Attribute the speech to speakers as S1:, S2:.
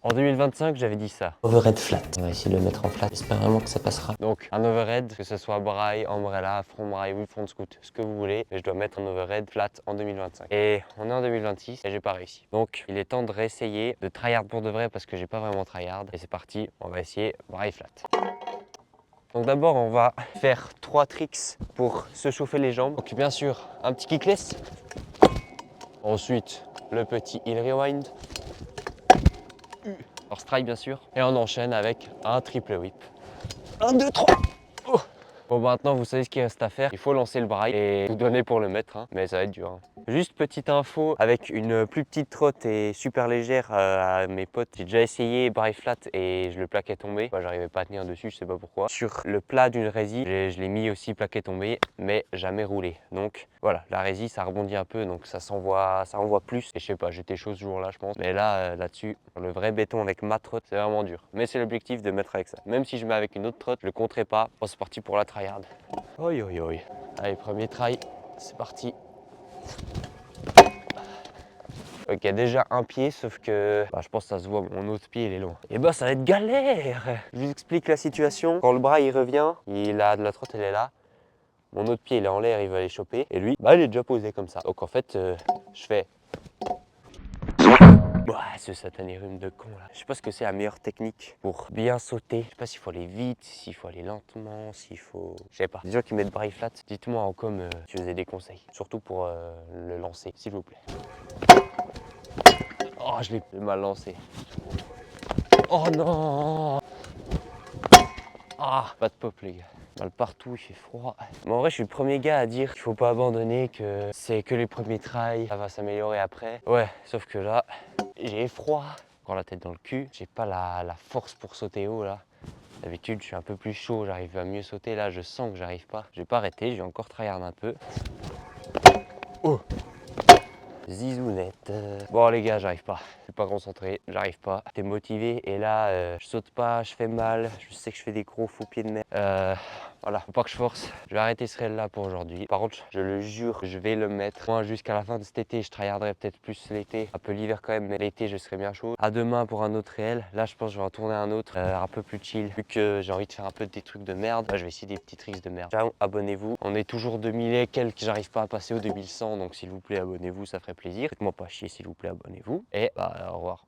S1: En 2025, j'avais dit ça.
S2: Overhead flat. On va essayer de le mettre en flat. J'espère vraiment que ça passera.
S1: Donc un overhead, que ce soit braille, umbrella, front braille ou front scoot, ce que vous voulez, mais je dois mettre un overhead flat en 2025. Et on est en 2026 et j'ai pas réussi. Donc il est temps de réessayer de tryhard pour de vrai parce que j'ai pas vraiment tryhard. Et c'est parti, on va essayer braille flat. Donc d'abord on va faire 3 tricks pour se chauffer les jambes. Donc bien sûr un petit kickless. Ensuite le petit heel rewind. Alors strike bien sûr. Et on enchaîne avec un triple whip. 1, 2, 3. Oh. Bon maintenant vous savez ce qu'il reste à faire. Il faut lancer le braille et tout donner pour le mettre, hein. Mais ça va être dur, hein. Juste petite info, avec une plus petite trotte et super légère à mes potes, j'ai déjà essayé braille flat et je le plaquais tomber. Bah, j'arrivais pas à tenir dessus, je sais pas pourquoi. Sur le plat d'une rési, je l'ai mis aussi plaqué tombé, mais jamais roulé. Donc voilà, la rési ça rebondit un peu, donc ça envoie plus. Et je sais pas, j'étais chaud ce jour-là je pense. Mais là, là-dessus, le vrai béton avec ma trotte, c'est vraiment dur. Mais c'est l'objectif de mettre avec ça. Même si je mets avec une autre trotte, je le compterai pas. Bon, c'est parti pour la tryhard. Oi oi oi. Allez, premier try, c'est parti. Ok, déjà un pied, sauf que je pense que ça se voit, mon autre pied il est long. Et bah ça va être galère. Je vous explique la situation. Quand le bras il revient, il a de la trotte, elle est là. Mon autre pied il est en l'air, il va aller choper. Et lui, il est déjà posé comme ça. Donc en fait, je fais... ce satané rhume de con là. Je sais pas ce que c'est la meilleure technique pour bien sauter. Je sais pas s'il faut aller vite, s'il faut aller lentement, s'il faut... Je sais pas. Les gens qui mettent braille flat, dites-moi en com si vous avez des conseils. Surtout pour le lancer, s'il vous plaît. Oh, je l'ai mal lancé. Oh non! Ah, pas de pop les gars. Mal partout, il fait froid. Mais en vrai, je suis le premier gars à dire qu'il faut pas abandonner, que c'est que les premiers tries, ça va s'améliorer après. Ouais, sauf que là, j'ai froid. Encore la tête dans le cul. J'ai pas la force pour sauter haut là. D'habitude, je suis un peu plus chaud, j'arrive à mieux sauter. Là, je sens que j'arrive pas. Je vais pas arrêter, je vais encore tryhard un peu. Oh! Zizounette. Bon les gars, j'arrive pas. Je suis pas concentré, j'arrive pas. T'es motivé et là, je saute pas, je fais mal. Je sais que je fais des gros faux pieds de merde. Voilà, faut pas que je force. Je vais arrêter ce rail là pour aujourd'hui. Par contre, je le jure, je vais le mettre. Moi, jusqu'à la fin de cet été, je tryharderai peut-être plus l'été. Un peu l'hiver quand même, mais l'été, je serai bien chaud. À demain pour un autre réel. Là, je pense que je vais en tourner un autre, un peu plus chill. Vu que j'ai envie de faire un peu des trucs de merde, je vais essayer des petits tricks de merde. Ciao, abonnez-vous. On est toujours 2000 et quelques, j'arrive pas à passer aux 2100. Donc s'il vous plaît, abonnez-vous, ça ferait plaisir. Faites-moi pas chier, s'il vous plaît, abonnez-vous. Et au revoir.